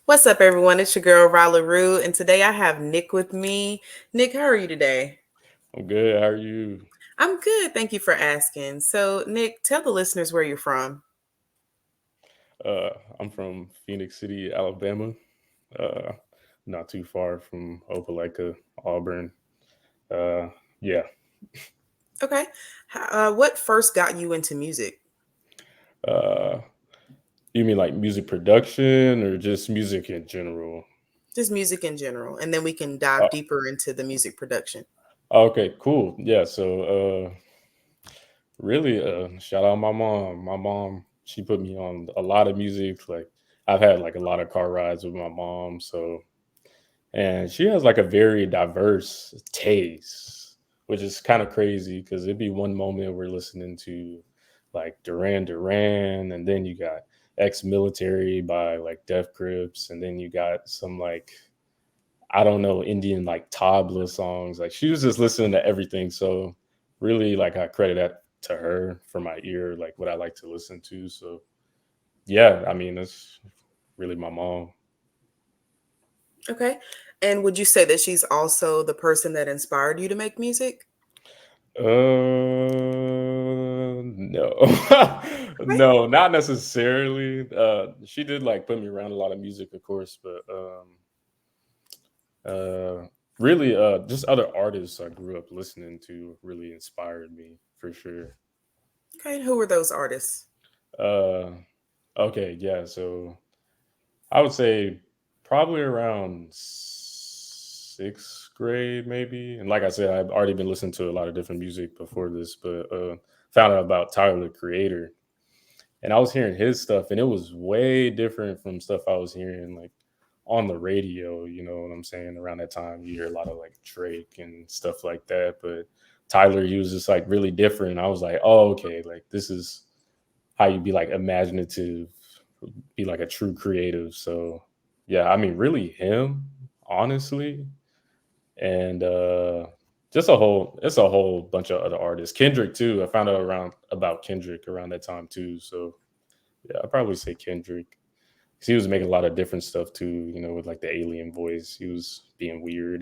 What's up, everyone? It's your girl, Rala Rue, and today I have Nick with me. Nick, how are you today? I'm good. How are you? I'm good. Thank you for asking. So, Nick, tell the listeners where you're from. Uh, I'm from Phoenix City, Alabama. Uh, not too far from Opelika, Auburn. Uh, yeah. Okay. What first got you into music? Uh, you mean like music production or just music in general? Just music in general, and then we can Uh, dive deeper into the music production. okay, cool. Yeah. So, really, shout out my mom. My mom, she put me on a lot of music. Like, I've had like a lot of car rides with my mom. And she has like a very diverse taste, which is kind of crazy because it'd be one moment we're listening to like Duran Duran, and then you got ex-military by like Def Crips, and then you got some like I don't know Indian like tabla songs. Like she was just listening to everything. So really, like I credit that to her for my ear, like what I like to listen to. So yeah, I mean that's really my mom. Okay. And would you say that she's also the person that inspired you to make music? No. Okay. No, not necessarily. She did like put me around a lot of music, of course, but uh, really, just other artists I grew up listening to really inspired me for sure. Okay. And who were those artists? Uh, okay, yeah. So I would say probably around sixth grade, maybe. And like I said, I've already been listening to a lot of different music before this, but found out about Tyler the Creator, and I was hearing his stuff, and it was way different from stuff I was hearing like on the radio. You know what I'm saying? Around that time, you hear a lot of like Drake and stuff like that, but Tyler, he was just like really different. I was like, oh, okay, like this is how you be like imaginative, be like a true creative. So yeah, I mean, really him, honestly, and just it's a whole bunch of other artists. Kendrick too. I found out around about Kendrick around that time too. So yeah, I'd probably say Kendrick. 'Cause he was making a lot of different stuff too, you know, with like the alien voice. He was being weird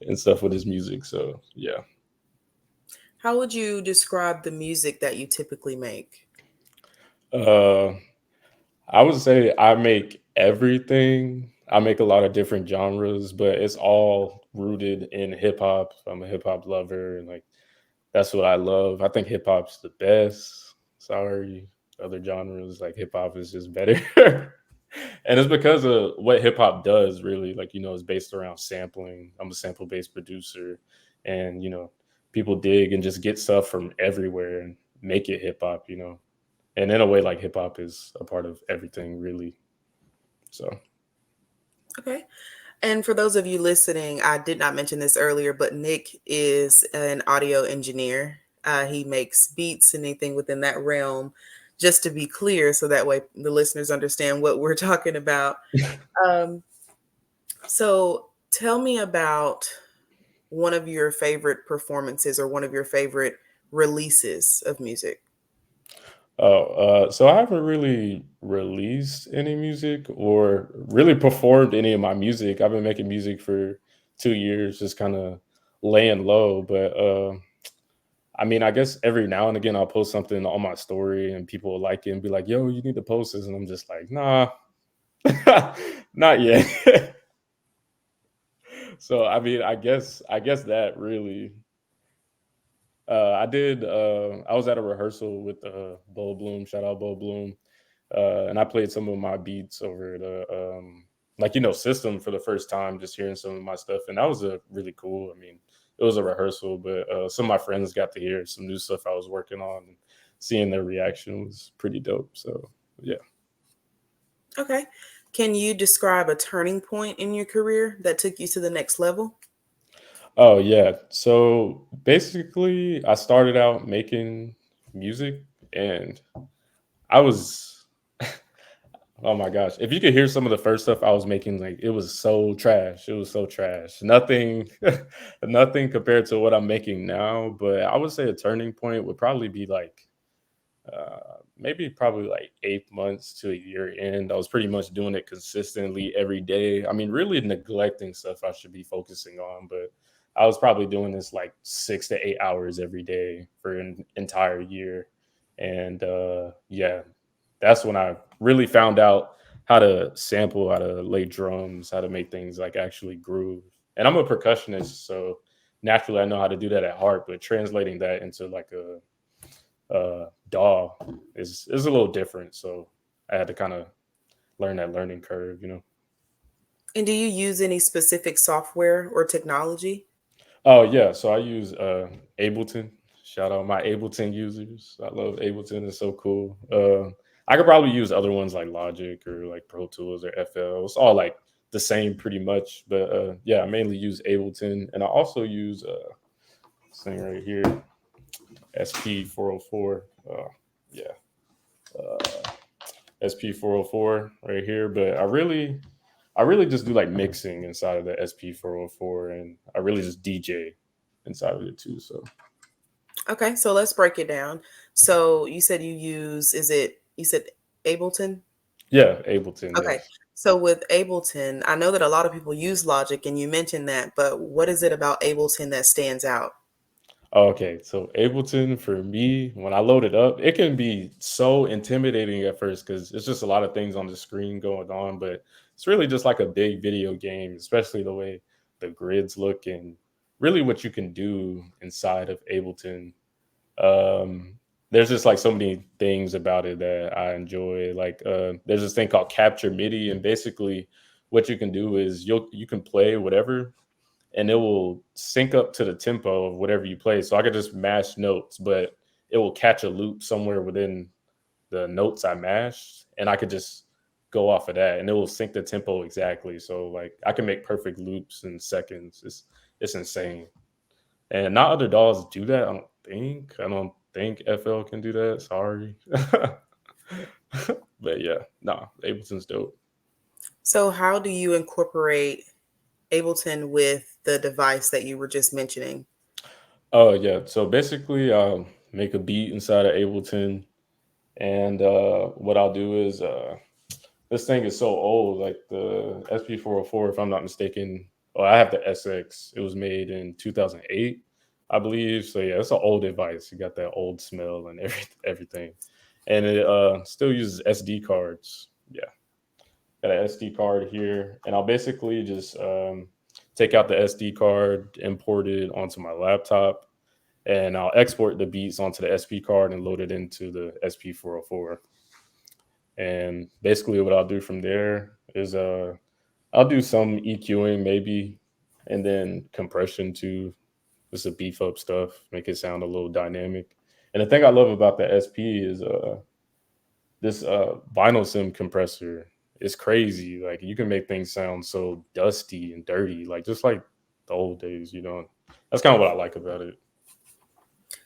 and stuff with his music. So yeah. How would you describe the music that you typically make? Uh I would say I make everything. I make a lot of different genres, but it's all rooted in hip hop. I'm a hip hop lover and like that's what I love. I think hip hop's the best. Sorry, other genres like hip hop is just better. And it's because of what hip hop does, really. Like, you know, it's based around sampling. I'm a sample based producer, and, you know, people dig and just get stuff from everywhere and make it hip hop, you know. And in a way, like hip hop is a part of everything, really. So, Okay. And for those of you listening, I did not mention this earlier, but Nick is an audio engineer. He makes beats and anything within that realm, just to be clear, so that way the listeners understand what we're talking about. Um, so tell me about one of your favorite performances or one of your favorite releases of music. so I haven't really released any music or really performed any of my music. I've been making music for 2 years, just kind of laying low. But I mean, I guess every now and again I'll post something on my story and people will like it and be like, "Yo, you need to post this," and I'm just like, "Nah, not yet." So I mean, I guess that really. I was at a rehearsal with Bo Bloom. Shout out Bo Bloom. And I played some of my beats over the like you know system for the first time, just hearing some of my stuff, and that was a really cool. I mean, it was a rehearsal, but some of my friends got to hear some new stuff I was working on, and seeing their reaction was pretty dope. So yeah. Okay. Can you describe a turning point in your career that took you to the next level? Oh yeah. So basically, I started out making music, and I was oh my gosh. If you could hear some of the first stuff I was making, like it was so trash. It was so trash. Nothing nothing compared to what I'm making now. But I would say a turning point would probably be like maybe probably like 8 months to a year in. I was pretty much doing it consistently every day. I mean, really neglecting stuff I should be focusing on, but I was probably doing this like 6 to 8 hours every day for an entire year. And yeah, that's when I really found out how to sample, how to lay drums, how to make things like actually groove. And I'm a percussionist, so naturally I know how to do that at heart, but translating that into like a DAW is a little different. So I had to kind of learn that learning curve, you know. And do you use any specific software or technology? Oh yeah, so I use Ableton. Shout out my Ableton users. I love Ableton. It's so cool. I could probably use other ones like Logic or like Pro Tools or FL. It's all like the same pretty much. But yeah, I mainly use Ableton, and I also use this thing right here, SP404. Yeah, uh, SP404 right here. But I really just do like mixing inside of the SP404, and I really just DJ inside of it too. So Okay, so let's break it down. So you said you use, you said Ableton? yeah, Ableton, Okay. yes. So with Ableton, I know that a lot of people use Logic and you mentioned that, but what is it about Ableton that stands out? Okay, so Ableton for me, when I load it up, it can be so intimidating at first because it's just a lot of things on the screen going on, but it's really just like a big video game, especially the way the grids look and really what you can do inside of Ableton. There's just like so many things about it that I enjoy. Like there's this thing called capture MIDI, and basically what you can do is you can play whatever and it will sync up to the tempo of whatever you play. So I could just mash notes, but it will catch a loop somewhere within the notes I mashed, and I could just go off of that, and it will sync the tempo exactly. So like I can make perfect loops in seconds. It's insane, and not other dolls do that. I don't think FL can do that. Sorry, but yeah, nah, Ableton's dope. So how do you incorporate Ableton with the device that you were just mentioning? Oh yeah, so basically, I'll make a beat inside of Ableton. And what I'll do is this thing is so old, like the SP404, if I'm not mistaken. Oh, I have the SX. It was made in 2008, I believe. So yeah, it's an old device. You got that old smell and everything, and it still uses SD cards. Yeah, got an SD card here, and I'll basically just take out the SD card, import it onto my laptop, and I'll export the beats onto the SP card and load it into the SP404. And basically, what I'll do from there is I'll do some EQing maybe, and then compression too, just to beef up stuff, make it sound a little dynamic. And the thing I love about the SP is this vinyl sim compressor is crazy. Like you can make things sound so dusty and dirty, like just like the old days. You know, that's kind of what I like about it.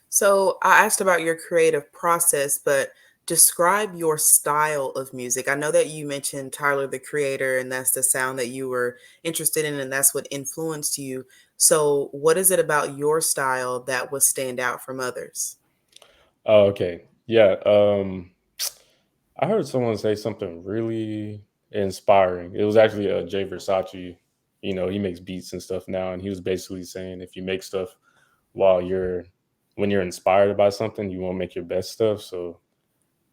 So I asked about your creative process, but describe your style of music. I know that you mentioned Tyler the Creator, and that's the sound that you were interested in, and that's what influenced you. So, what is it about your style that would stand out from others? Oh, okay. Yeah. I heard someone say something really inspiring. It was actually Jay Versace. You know, he makes beats and stuff now, and he was basically saying if you make stuff while you're when you're inspired by something, you won't make your best stuff. So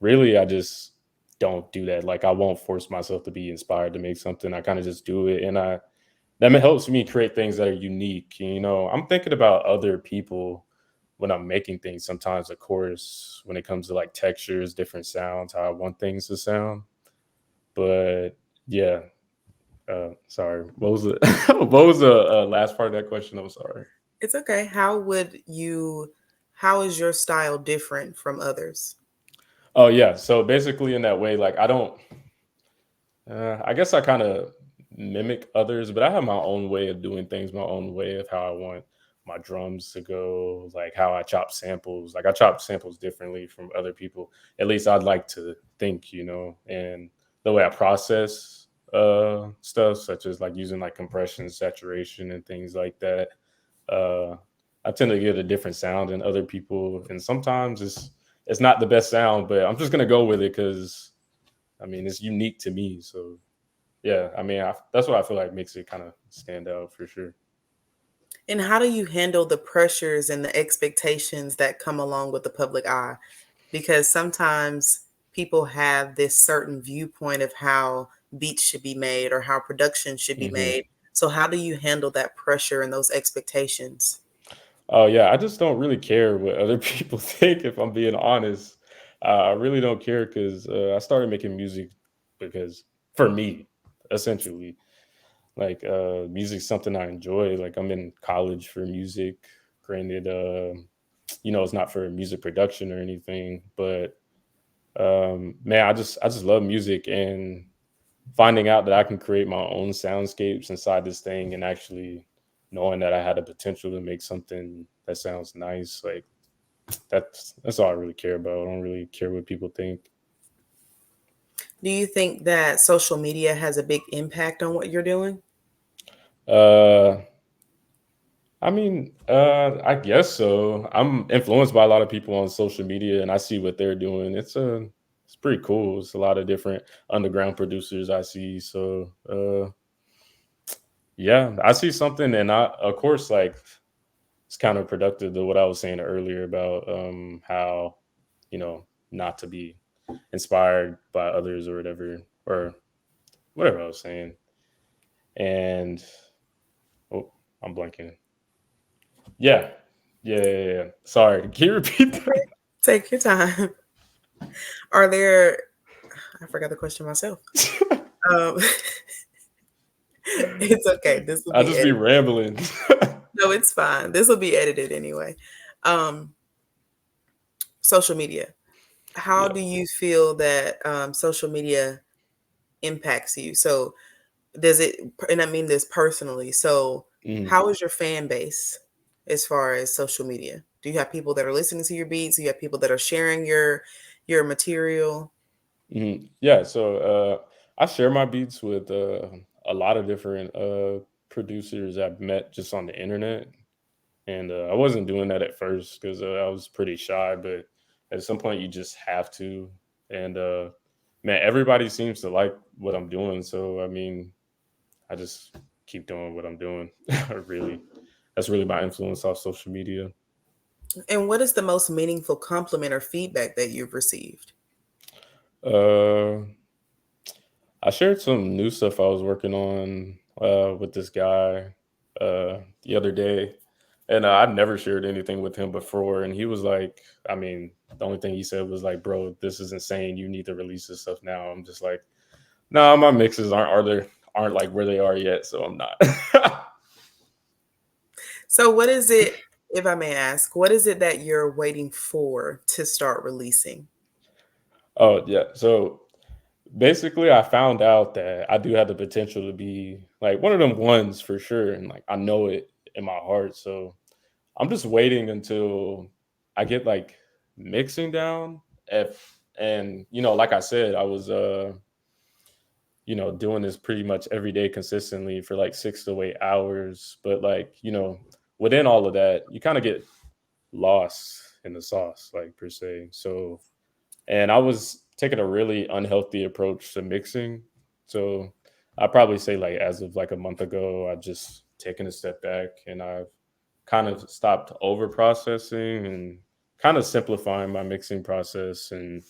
really, I just don't do that. Like I won't force myself to be inspired to make something. I kind of just do it, and I that helps me create things that are unique. You know, I'm thinking about other people when I'm making things sometimes, of course, when it comes to like textures, different sounds, how I want things to sound. But yeah, sorry. What was the what was the last part of that question? I'm sorry. It's okay. How is your style different from others? Oh yeah. So basically, in that way, like I don't. I guess I kind of mimic others, but I have my own way of doing things, my own way of how I want my drums to go, like how I chop samples. Like I chop samples differently from other people. At least I'd like to think, you know, and the way I process stuff, such as like using like compression, saturation, and things like that. Uh, I tend to get a different sound than other people, and sometimes it's not the best sound, but I'm just gonna go with it because I mean it's unique to me. So yeah, I mean that's what I feel like makes it kind of stand out for sure. And how do you handle the pressures and the expectations that come along with the public eye? Because sometimes people have this certain viewpoint of how beats should be made or how production should be Hmm. made. So how do you handle that pressure and those expectations? Oh yeah, I just don't really care what other people think. If I'm being honest, I really don't care because I started making music because for me, essentially, like music's something I enjoy. Like I'm in college for music. Granted, it's not for music production or anything, but man, I just love music and finding out that I can create my own soundscapes inside this thing and actually knowing that I had the potential to make something that sounds nice, like that's all I really care about. I don't really care what people think. Do you think that social media has a big impact on what you're doing? Uh I mean, I guess so. I'm influenced by a lot of people on social media and I see what they're doing. It's pretty cool. It's a lot of different underground producers I see. So yeah, I see something and I of course like it's counterproductive to what I was saying earlier about how not to be inspired by others or whatever I was saying. And oh, I'm blanking. Yeah, yeah. Sorry, can you repeat that? Take your time. Are there, I forgot the question myself. Um, it's okay. This will I be just be edited. rambling. No, it's fine. This will be edited anyway. Um, Social media. How Yeah. do you feel that social media impacts you? So, does it, and I mean this personally. So, Mhm, how is your fan base as far as social media? Do you have people that are listening to your beats? Do you have people that are sharing your material? mhm. Yeah. So I share my beats with a lot of different producers I've met just on the internet. And I wasn't doing that at first because I was pretty shy, but at some point you just have to. And man, everybody seems to like what I'm doing. So I mean, I just keep doing what I'm doing. Really, that's really my influence off social media. And what is the most meaningful compliment or feedback that you've received? Uh, I shared some new stuff I was working on with this guy the other day, and I've never shared anything with him before. And he was like, I mean, the only thing he said was like, "Bro, this is insane. You need to release this stuff now." I'm just like, "No, my mixes aren't like where they are yet, so I'm not." So, what is it, if I may ask, what is it that you're waiting for to start releasing? Oh yeah, so basically, I found out that I do have the potential to be like one of them ones for sure, and like I know it in my heart. So I'm just waiting until I get like mixing down. If and like I said, I was doing this pretty much every day consistently for like 6 to 8 hours. But like, within all of that, you kind of get lost in the sauce, like per se. So and I was taking a really unhealthy approach to mixing. So I probably say like as of like a month ago, I just taken a step back and I've kind of stopped over processing and kind of simplifying my mixing process and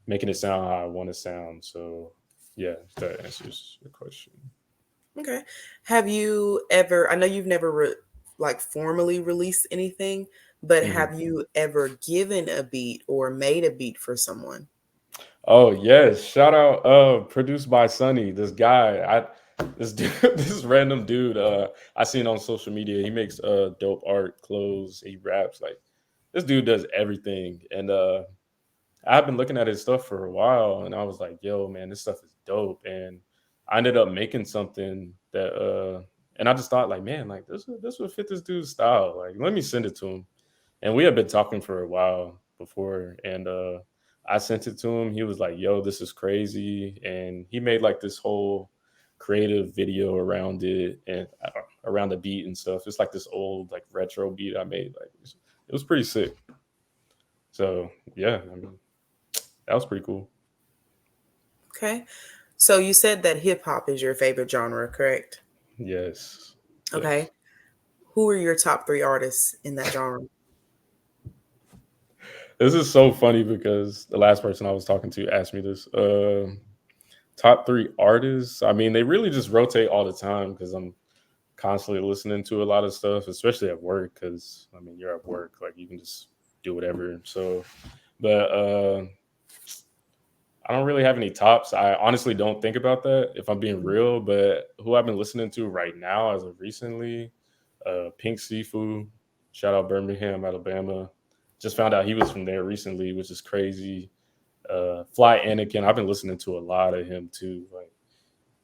making it sound how I want to sound. So yeah, if that answers your question. Okay. Have you ever, I know you've never like formally released anything, but Mhm. have you ever given a beat or made a beat for someone? Oh yes, shout out produced by Sunny. This guy, this dude, this random dude I seen on social media. He makes dope art, clothes, he raps like this dude does everything. And I've been looking at his stuff for a while and I was like, yo, man, this stuff is dope. And I ended up making something that and I just thought like, man, like this would fit this dude's style. Like, let me send it to him. And we had been talking for a while before and I sent it to him. He was like, yo, this is crazy. And he made like this whole creative video around it and around the beat and stuff. It's like this old like retro beat I made. Like it was pretty sick. So yeah, I mean that was pretty cool. Okay. So you said that hip hop is your favorite genre, correct? Yes, Okay. yes. Who are your top three artists in that genre? This is so funny because the last person I was talking to asked me this. Top three artists. I mean, they really just rotate all the time because I'm constantly listening to a lot of stuff, especially at work. Because I mean, you're at work, like you can just do whatever. So, but I don't really have any tops. I honestly don't think about that if I'm being real. But who I've been listening to right now, as of recently, Pink Seafood. Shout out Birmingham, Alabama. Just found out he was from there recently, which is crazy. Fly Anakin. I've been listening to a lot of him too. Like,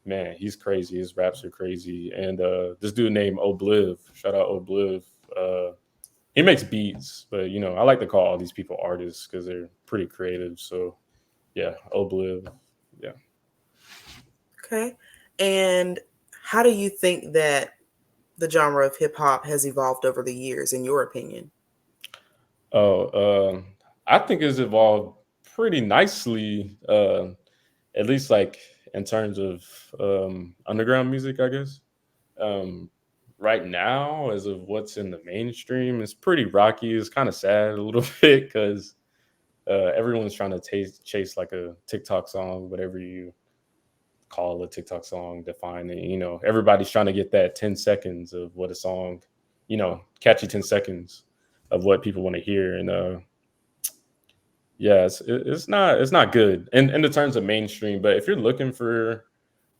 man, he's crazy. His raps are crazy. And this dude named Obliv. Shout out Obliv. He makes beats, but you know, I like to call all these people artists because they're pretty creative. So yeah, Obliv. Yeah. Okay. And how do you think that the genre of hip hop has evolved over the years, in your opinion? Oh, I think it's evolved pretty nicely. At least like in terms of underground music, I guess. Um, right now, as of what's in the mainstream, it's pretty rocky. It's kind of sad a little bit because everyone's trying to chase like a TikTok song, whatever you call a TikTok song, define it. You know, everybody's trying to get that 10 seconds of what a song, you know, catchy 10 seconds of what people want to hear. And yeah, it's not good in the terms of mainstream. But if you're looking for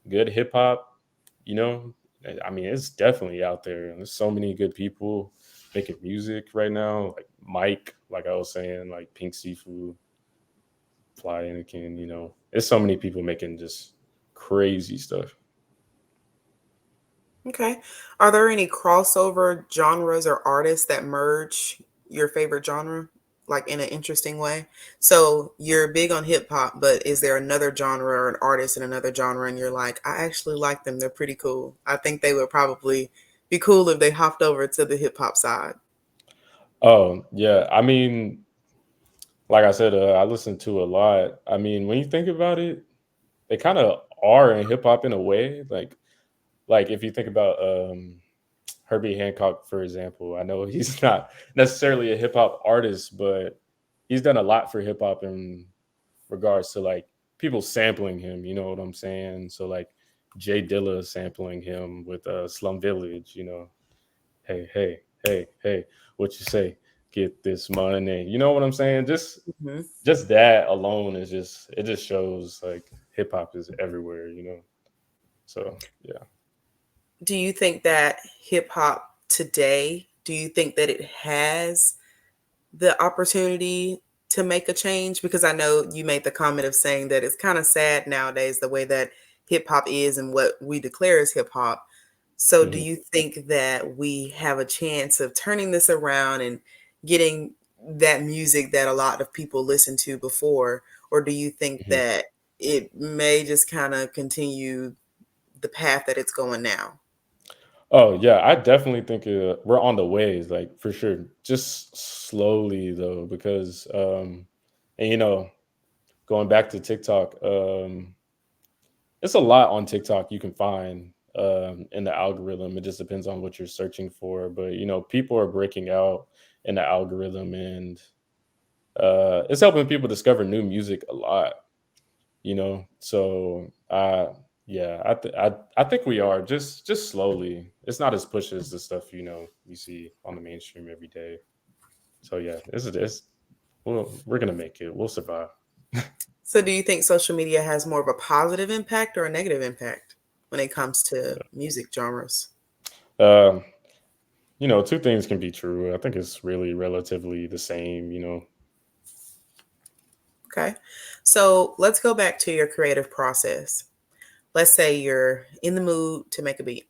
good hip hop, you know, I mean, it's definitely out there. There's so many good people making music right now, like Mike, like I was saying, like Pink Seafood, Fly Anakin. You know, there's so many people making just crazy stuff. Okay. Are there any crossover genres or artists that merge your favorite genre, like in an interesting way? So you're big on hip hop, but is there another genre or an artist in another genre and you're like, I actually like them. They're pretty cool. I think they would probably be cool if they hopped over to the hip hop side. Oh yeah, I mean, like I said, I listen to a lot. I mean, when you think about it, they kind of are in hip hop in a way. Like if you think about Herbie Hancock, for example, I know he's not necessarily a hip hop artist, but he's done a lot for hip hop in regards to like people sampling him. You know what I'm saying? So like Jay Dilla sampling him with Slum Village. You know, hey, hey, hey, hey, what you say? Get this money. You know what I'm saying? Mhm. Just that alone is just it just shows like hip hop is everywhere. You know, so yeah. Do you think that hip hop today, do you think that it has the opportunity to make a change? Because I know you made the comment of saying that it's kind of sad nowadays the way that hip hop is and what we declare as hip hop. So do Mhm, you think that we have a chance of turning this around and getting that music that a lot of people listened to before? Or do you think mhm. that it may just kind of continue the path that it's going now? Oh yeah, I definitely think we're on the ways, like for sure. Just slowly though, because and you know, going back to TikTok, it's a lot on TikTok you can find in the algorithm. It just depends on what you're searching for, but you know, people are breaking out in the algorithm, and it's helping people discover new music a lot. You know, so yeah, I think we are just slowly. It's not as push as the stuff you know you see on the mainstream every day. So yeah, this we're gonna make it. We'll survive. So do you think social media has more of a positive impact or a negative impact when it comes to music genres? Um, you know, two things can be true. I think it's really relatively the same. You know. Okay. So let's go back to your creative process. Let's say you're in the mood to make a beat.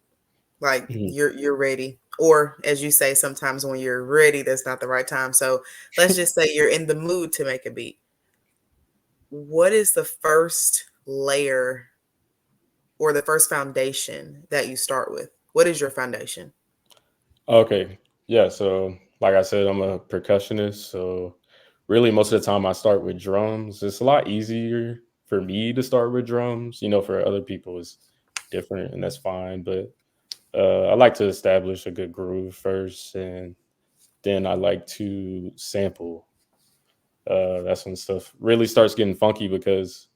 Like Mhm. you're ready. Or as you say, sometimes when you're ready, that's not the right time. So let's just say you're in the mood to make a beat. What is the first layer or the first foundation that you start with? What is your foundation? Okay. Yeah. So, like I said, I'm a percussionist. So really most of the time I start with drums. It's a lot easier for me to start with drums. For other people it's different, and that's fine. But I like to establish a good groove first, and then I like to sample. That's when stuff really starts getting funky, because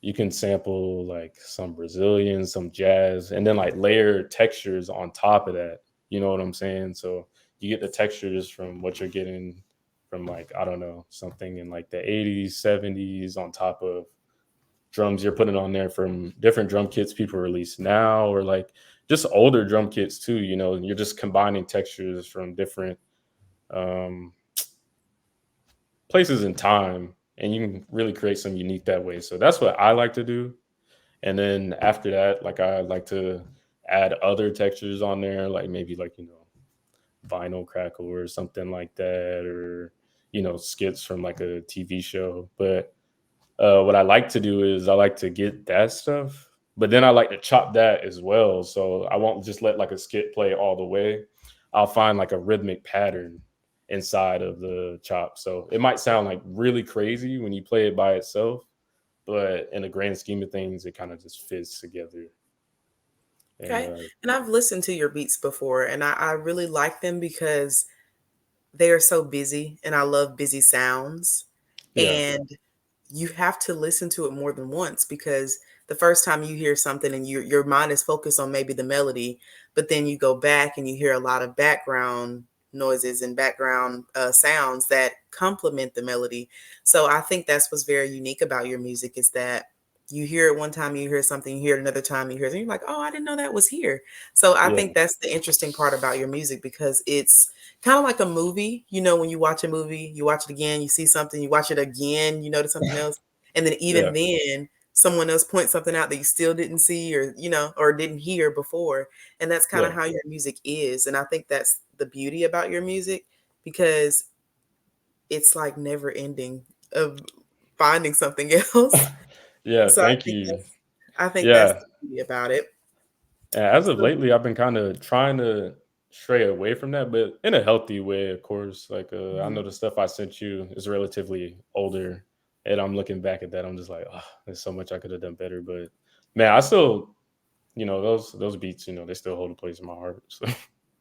you can sample like some Brazilian, some jazz, and then like layer textures on top of that. You know what I'm saying? So you get the textures from what you're getting from, like, I don't know, something in like the 80s, 70s on top of drums you're putting on there from different drum kits people release now, or like just older drum kits too. You're just combining textures from different um, places in time, and you can really create some unique that way. So that's what I like to do. And then after that, like, I like to add other textures on there, like maybe like, vinyl crackle or something like that, or skits from like a TV show. But what I like to do is I like to get that stuff, but then I like to chop that as well. So I won't just let like a skit play all the way. I'll find like a rhythmic pattern inside of the chop. So it might sound like really crazy when you play it by itself, but in the grand scheme of things, it kind of just fits together. And Okay. And I've listened to your beats before, and I really like them because they are so busy, and I love busy sounds. yeah, And you have to listen to it more than once, because the first time you hear something and your mind is focused on maybe the melody, but then you go back and you hear a lot of background noises and background sounds that complement the melody. So I think that's what's very unique about your music, is that you hear it one time, you hear something, you hear it another time, you hear it, and you're like, oh, I didn't know that was here. So I yeah, think that's the interesting part about your music, because it's kind of like a movie. When you watch a movie, you watch it again, you see something, you watch it again, you notice something else. And then yeah, even then, someone else points something out that you still didn't see, or didn't hear before. And that's kind of yeah. how your music is. And I think that's the beauty about your music, because it's like never ending of finding something else. Yeah, So thank you. I think that's Yeah. the beauty about it. And as of So, lately, I've been kind of trying to stray away from that, but in a healthy way, of course. Like, I mhm. know the stuff I sent you is relatively older, and I'm looking back at that. I'm just like, oh, there's so much I could have done better. But man, I still, those beats, they still hold a place in my heart. So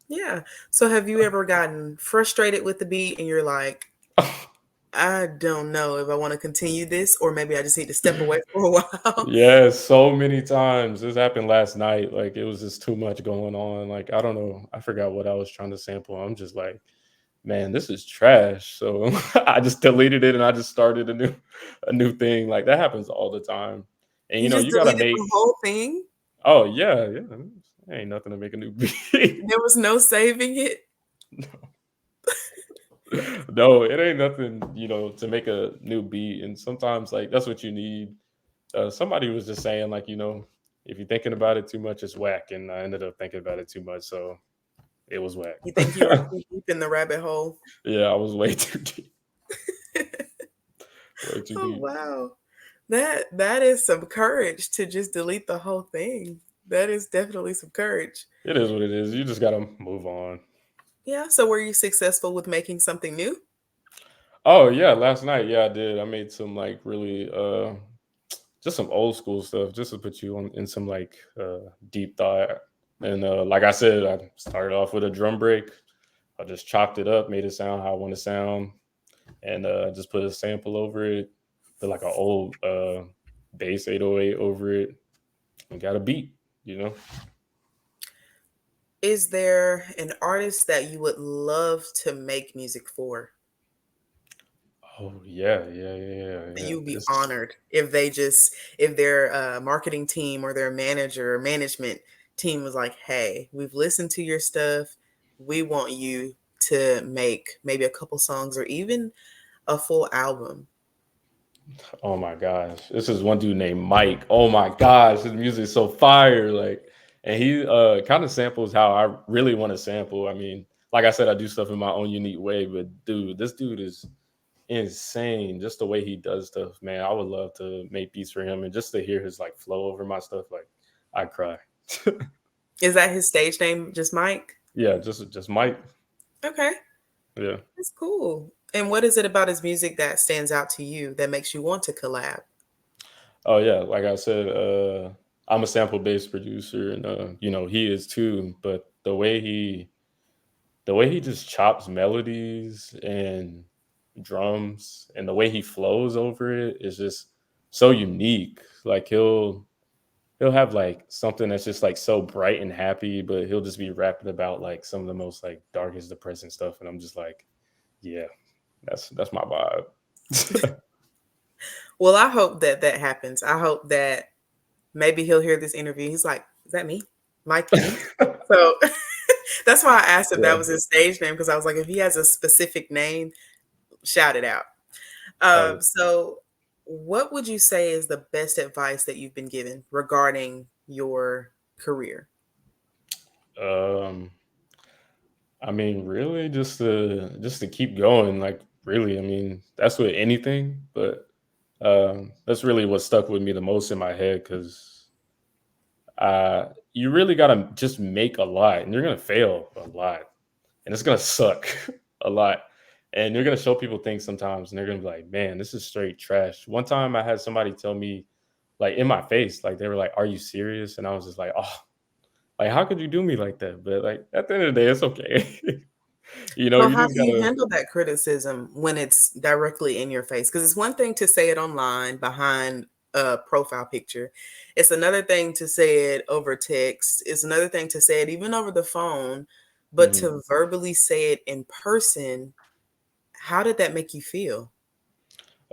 Yeah. So have you ever gotten frustrated with the beat and you're like, I don't know if I want to continue this, or maybe I just need to step away for a while? yeah, so many times. This happened last night. Like, it was just too much going on. Like, I don't know. I forgot what I was trying to sample. I'm just like, man, this is trash. So I just deleted it and I just started a new thing. Like, that happens all the time. And You just you gotta deleted the make. whole thing? Oh yeah, yeah. Ain't nothing to make a new beat. There was no saving it? No, it ain't nothing, to make a new beat. And sometimes, like, that's what you need. Somebody was just saying, like, if you're thinking about it too much, it's whack. And I ended up thinking about it too much, so it was whack. You think you were too deep in the rabbit hole? Yeah, I was way too deep. Way too Oh, deep. wow. That is some courage to just delete the whole thing. That is definitely some courage. It is what it is. You just gotta move on. Yeah, so were you successful with making something new? Oh yeah, last night, yeah, I did. I made some like really just some old school stuff, just to put you on in some like deep thought. And like I said, I started off with a drum break. I just chopped it up, made it sound how I want to sound, and just put a sample over it, put like an old bass 808 over it, and got a beat, you know. Is there an artist that you would love to make music for? Oh yeah, yeah, yeah, yeah, That yeah. you would be It's honored if if their marketing team or their manager or management team was like, "Hey, we've listened to your stuff. We want you to make maybe a couple songs or even a full album." Oh my gosh. This is one dude named Mike. Oh my gosh, his music is so fire. Like, and he kind of samples how I really want to sample. I mean, like I said, I do stuff in my own unique way, but dude, this dude is insane. Just the way he does stuff, man. I would love to make beats for him, and just to hear his like flow over my stuff, like I cry. Is that his stage name, just Mike? Yeah, just Mike. Okay, Yeah. that's cool. And what is it about his music that stands out to you that makes you want to collab? Oh yeah, like I said, I'm a sample based producer, and he is too. But the way he just chops melodies and drums, and the way he flows over it is just so unique. Like he'll have like something that's just like so bright and happy, but he'll just be rapping about like some of the most like darkest, depressing stuff, and I'm just like, yeah, that's my vibe. Well, I hope that that happens. I hope that maybe he'll hear this interview. He's like, "Is that me? Mike, me?" So that's why I asked if that Yeah. was his stage name because I was like, if he has a specific name, shout it out. Oh, So, what would you say is the best advice that you've been given regarding your career? um, I mean, really, just to keep going. Like, really, I mean, that's with anything, but that's really what stuck with me the most in my head because you really gotta just make a lot, and you're gonna fail a lot, and it's gonna suck a lot. And you're gonna show people things sometimes, and they're gonna be like, "Man, this is straight trash." One time, I had somebody tell me, like in my face, like they were like, "Are you serious?" And I was just like, "Oh, like how could you do me like that?" But like at the end of the day, it's okay. Well, You how just do you gotta. handle that criticism when it's directly in your face? Because it's one thing to say it online behind a profile picture. It's another thing to say it over text. It's another thing to say it even over the phone, but Mhm. to verbally say it in person, how did that make you feel?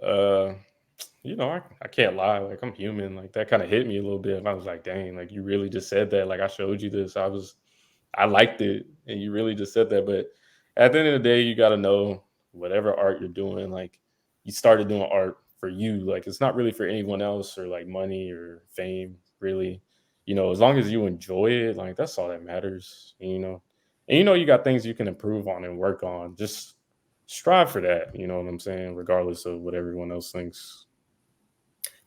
Uh, I can't lie. Like I'm human. Like that kind of hit me a little bit. And I was like, dang, like you really just said that. Like I showed you this. I liked it, and you really just said that. But at the end of the day, you got to know whatever art you're doing. Like you started doing art for you. Like it's not really for anyone else or like money or fame. Really, as long as you enjoy it, like that's all that matters. And you got things you can improve on and work on. Just strive for that. You know what I'm saying? Regardless of what everyone else thinks.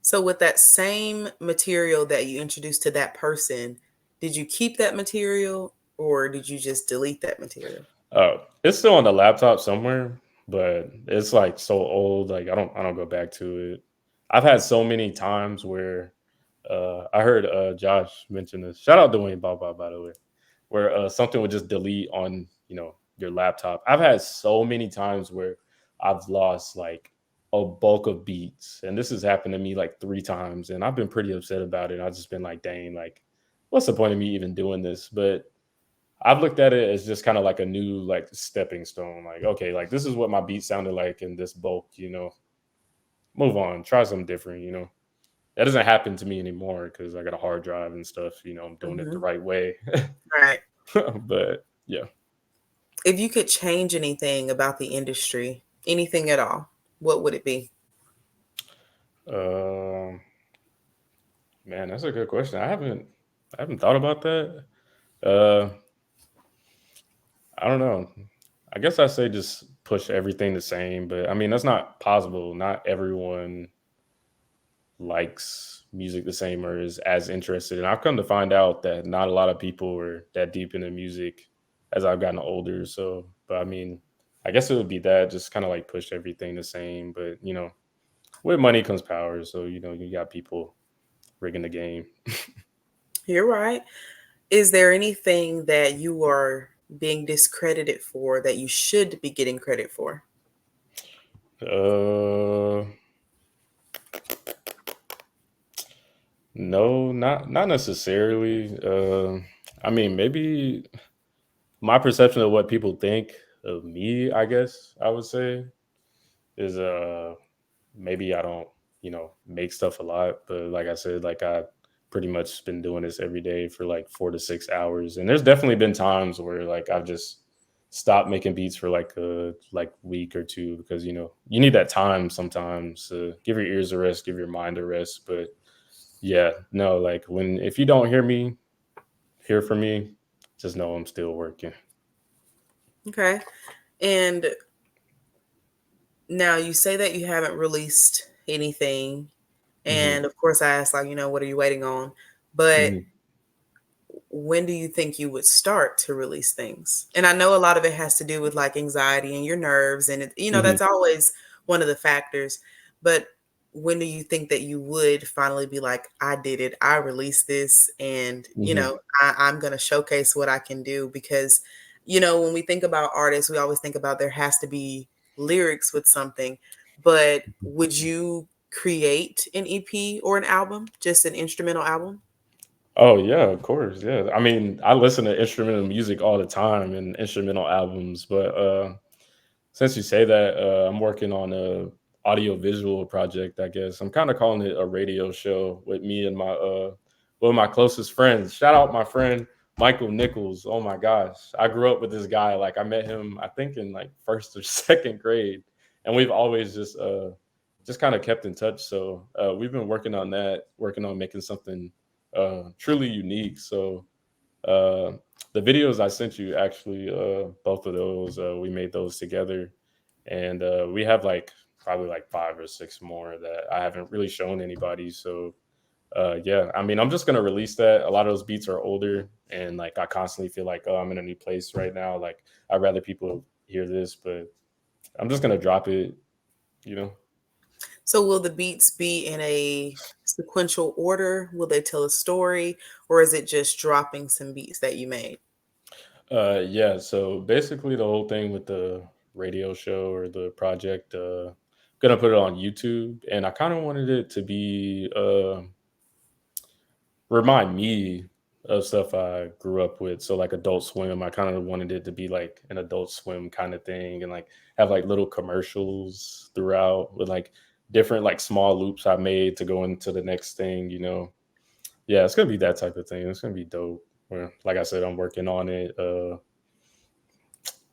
So, with that same material that you introduced to that person, did you keep that material or did you just delete that material? It's still on the laptop somewhere, but it's like so old. Like I don't go back to it. I've had so many times where I heard Josh mention this. Shout out to Wayne Baba, by the way, where something would just delete on your laptop. I've had so many times where I've lost like a bulk of beats, and this has happened to me like 3 times, and I've been pretty upset about it. I've just been like, dang, like what's the point of me even doing this? But I've looked at it as just kind of like a new like stepping stone. Like, okay, like this is what my beat sounded like in this bulk, move on, try something different, That doesn't happen to me anymore because I got a hard drive and stuff, I'm doing it the Mhm. right way. Right. But yeah. If you could change anything about the industry, anything at all, what would it be? Um Man, that's a good question. I haven't thought about that. Uh I don't know. I guess I say just push everything the same, but I mean that's not possible. Not everyone likes music the same or is as interested. And I've come to find out that not a lot of people are that deep into music as I've gotten older. So, but I mean, I guess it would be that just kind of like push everything the same. But, with money comes power. So, you got people rigging the game. You're right. Is there anything that you are being discredited for that you should be getting credit for? Uh, no, not necessarily. I mean, maybe my perception of what people think of me, I guess I would say, is maybe I don't, make stuff a lot, but like I said, like I pretty much been doing this every day for like 4 to 6 hours. And there's definitely been times where like I've just stopped making beats for like a week or two because you need that time sometimes to give your ears a rest, give your mind a rest. But yeah, no, like if you don't hear from me, just know I'm still working. Okay. And now you say that you haven't released anything. Hmm. And of course, I asked, like, what are you waiting on? But when do you think you would start to release things? And I know a lot of it has to do with like anxiety and your nerves, and Mhm, that's always one of the factors. But when do you think that you would finally be like, I did it, I released this, and mhm. I'm gonna showcase what I can do? Because when we think about artists, we always think about there has to be lyrics with something. But would you create an EP or an album, just an instrumental album? Oh yeah, of course. Yeah. I mean, I listen to instrumental music all the time and instrumental albums, but since you say that, I'm working on a audio visual project, I guess. I'm kind of calling it a radio show with me and my one of my closest friends. Shout out my friend Michael Nichols. Oh my gosh. I grew up with this guy. Like I met him, I think in like first or second grade. And we've always just kind of kept in touch. So we've been working on that, working on making something truly unique. So uh, the videos I sent you, actually, both of those, we made those together, and we have like probably like 5 or 6 more that I haven't really shown anybody. So yeah, I mean, I'm just gonna release that. A lot of those beats are older, and like I constantly feel like, oh, I'm in a new place right now. Like I'd rather people hear this, but I'm just gonna drop it. You know. So will the beats be in a sequential order? Will they tell a story, or is it just dropping some beats that you made? Yeah, so basically the whole thing with the radio show or the project, gonna put it on YouTube, and I kind of wanted it to be remind me of stuff I grew up with. So like Adult Swim, I kind of wanted it to be like an Adult Swim kind of thing, and like have like little commercials throughout with like different like small loops I made to go into the next thing. Yeah, it's gonna be that type of thing. It's gonna be dope. Like I said, I'm working on it.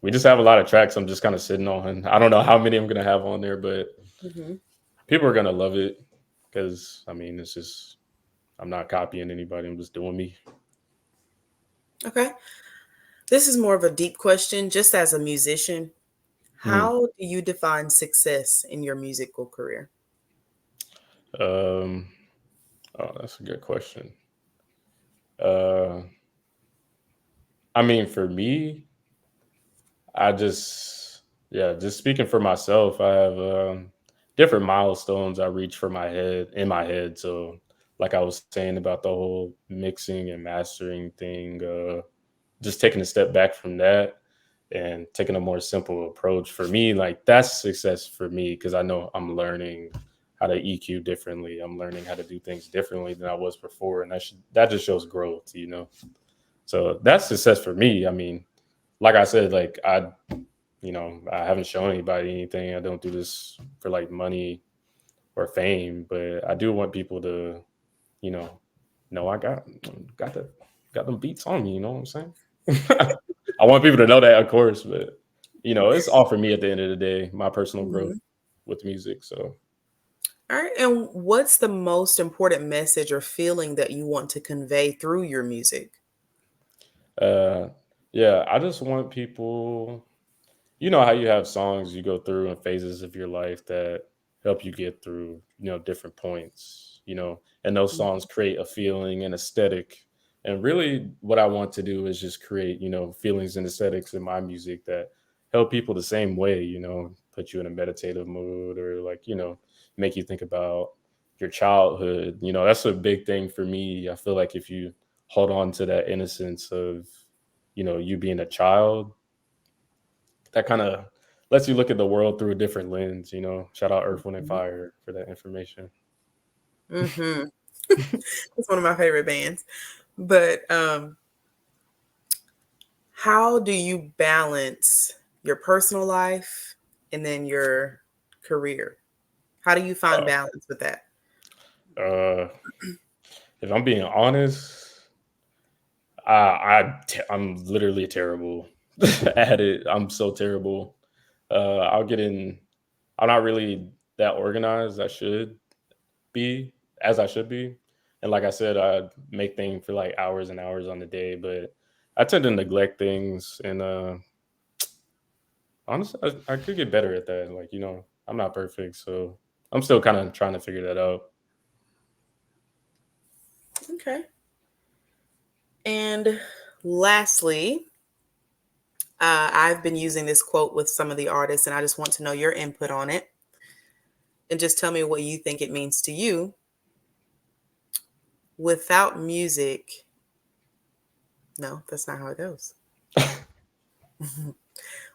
We just have a lot of tracks I'm just kind of sitting on. I don't know how many I'm gonna have on there, but Hmm. people are gonna love it because I mean, it's just I'm not copying anybody. I'm just doing me. Okay. This is more of a deep question. Just as a musician, Hmm. how do you define success in your musical career? Um. Oh, that's a good question. Uh. I mean, for me, I just yeah, just speaking for myself, I have different milestones I reach for my head in my head. So, like I was saying about the whole mixing and mastering thing, just taking a step back from that and taking a more simple approach for me, like that's success for me because I know I'm learning how to EQ differently. I'm learning how to do things differently than I was before, and that just shows growth. So that's success for me. I mean, like I said, like I haven't shown anybody anything. I don't do this for like money or fame, but I do want people to, you know I got them beats on me. You know what I'm saying? I want people to know that, of course, but it's all for me at the end of the day, my personal growth Mhm. with music. So, All right. And what's the most important message or feeling that you want to convey through your music? uh, yeah, I just want people. You know how you have songs you go through in phases of your life that help you get through, different points, and those songs create a feeling and aesthetic. And really what I want to do is just create, feelings and aesthetics in my music that help people the same way, put you in a meditative mood or like, make you think about your childhood. That's a big thing for me. I feel like if you hold on to that innocence of, you being a child, that kind of lets you look at the world through a different lens. Shout out Earth, Wind, and Mhm. Fire for that information. Mhm. It's one of my favorite bands. But how do you balance your personal life and then your career? How do you find Uh, balance with that? uh, if I'm being honest, I'm literally terrible at it. I'm so terrible. I'll get in. I'm not really that organized. Be as I should be, and like I said, I make things for like hours and hours on the day, but I tend to neglect things. And honestly, I could get better at that. Like, I'm not perfect, so I'm still kind of trying to figure that out. Okay. And lastly, I've been using this quote with some of the artists, and I just want to know your input on it. And just tell me what you think it means to you. Without music, no, that's not how it goes.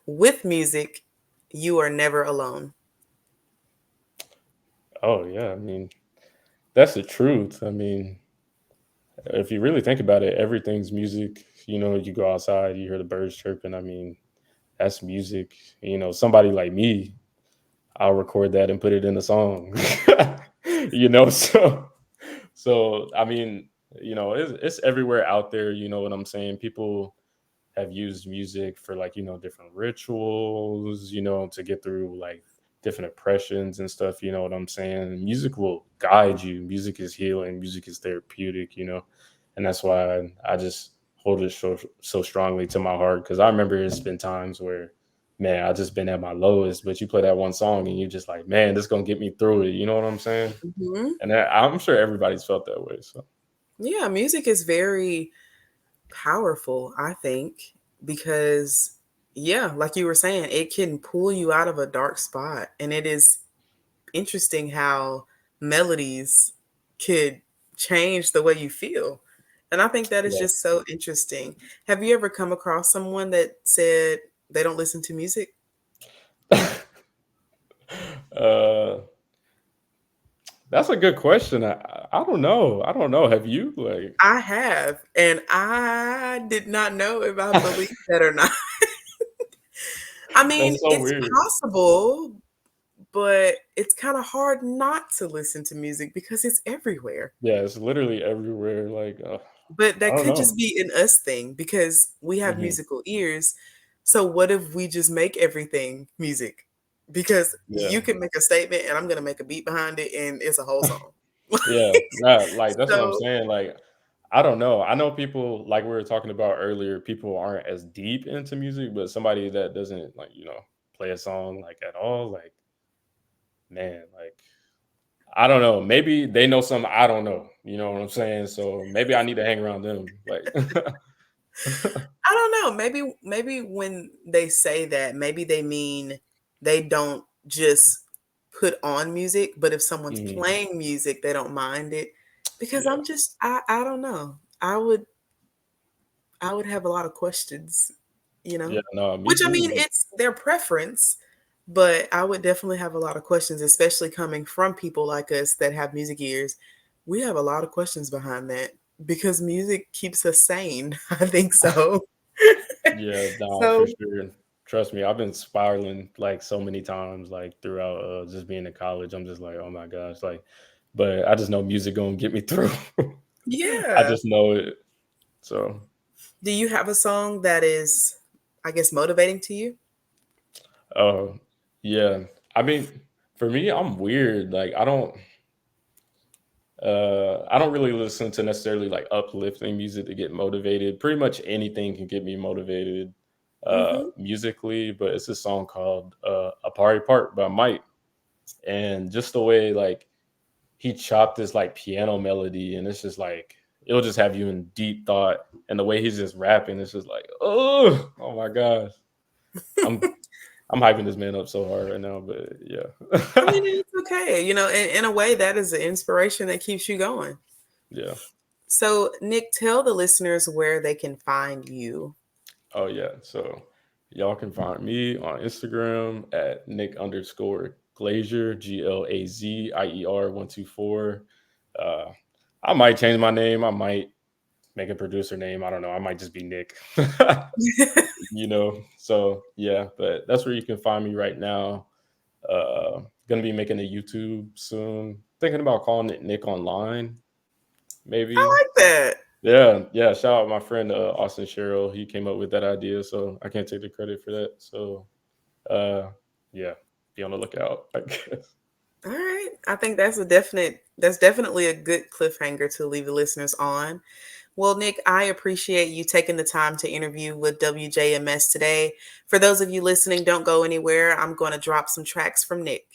With music, you are never alone. Oh yeah, I mean that's the truth. I mean, if you really think about it, everything's music. You go outside, you hear the birds chirping. I mean, that's music. Somebody like me, I'll record that and put it in a song. So I mean, it's everywhere out there. You know what I'm saying? People have used music for like different rituals, to get through like different oppressions and stuff. You know what I'm saying? Music will guide you. Music is healing. Music is therapeutic. And that's why I just hold it so strongly to my heart, because I remember it's been times where, man, I just been at my lowest, but you play that one song and you're just like, man, this gonna get me through it. You know what I'm saying? Hmm. And I'm sure everybody's felt that way. So Yeah, music is very powerful, I think, because, yeah, like you were saying, it can pull you out of a dark spot. And it is interesting how melodies could change the way you feel. And I think that is just so interesting. Have you ever come across someone that said they don't listen to music? yeah. uh That's a good question. I don't know. I don't know. Have you like? I have, and I did not know if I believe that or not. I mean, That's so it's weird. possible, but it's kind of hard not to listen to music because it's everywhere. Yeah, it's literally everywhere. Like, But I that don't could know. just be an us thing because we have Hmm. musical ears. So what if we just make everything music? Because Yeah, you can make a statement and I'm going to make a beat behind it and it's a whole song. yeah. Like that's what I'm So, saying. Like, I don't know. I know people like we were talking about earlier. People aren't as deep into music, but somebody that doesn't like play a song like at all, like man, like I don't know. Maybe they know something I don't know. You know what I'm saying? So maybe I need to hang around them. Like, I don't know. Maybe when they say that, maybe they mean they don't just put on music, but if someone's mhm, playing music, they don't mind it. Because yeah, I don't know. I would have a lot of questions, you yeah. know? No, me Which I mean, too. it's their preference, but I would definitely have a lot of questions, especially coming from people like us that have music ears. We have a lot of questions behind that because music keeps us sane. I think so. Yeah, nah, for So, sure. Trust me, I've been spiraling like so many times, like throughout just being in college. I'm just like, oh my gosh, like, but I just know music gonna get me through. I yeah. just know it. So, Do you have a song that is, I guess, motivating to you? uh, yeah. I mean, for me, I'm weird. Like, I don't really listen to necessarily like uplifting music to get motivated. Pretty much anything can get me motivated Hmm. musically, but it's a song called "A Party Part" by Mike, and just the way like he chopped this like piano melody, and it's just like it'll just have you in deep thought, and the way he's just rapping, it's just like oh my gosh, I'm I'm hyping this man up so hard right now, but I mean, yeah, it's okay. In a way, that is the inspiration that keeps you going. yeah. So, Nick, tell the listeners where they can find you. Oh yeah. So y'all can find me on Instagram at Nick_Glazier, GLAZIER 124. Uh I might change my name. I might make a producer name. I don't know. I might just be Nick. So yeah, but that's where you can find me right now. Gonna be making a YouTube soon. Thinking about calling it Nick Online, I maybe. like that. Yeah, yeah. Shout out my friend Austin Sherrill. He came up with that idea, so I can't take the credit for that. So, uh, yeah, be on the lookout, I guess. All right. I think that's definitely a good cliffhanger to leave the listeners on. Well, Nick, I appreciate you taking the time to interview with WJMS today. For those of you listening, don't go anywhere. I'm going to drop some tracks from Nick.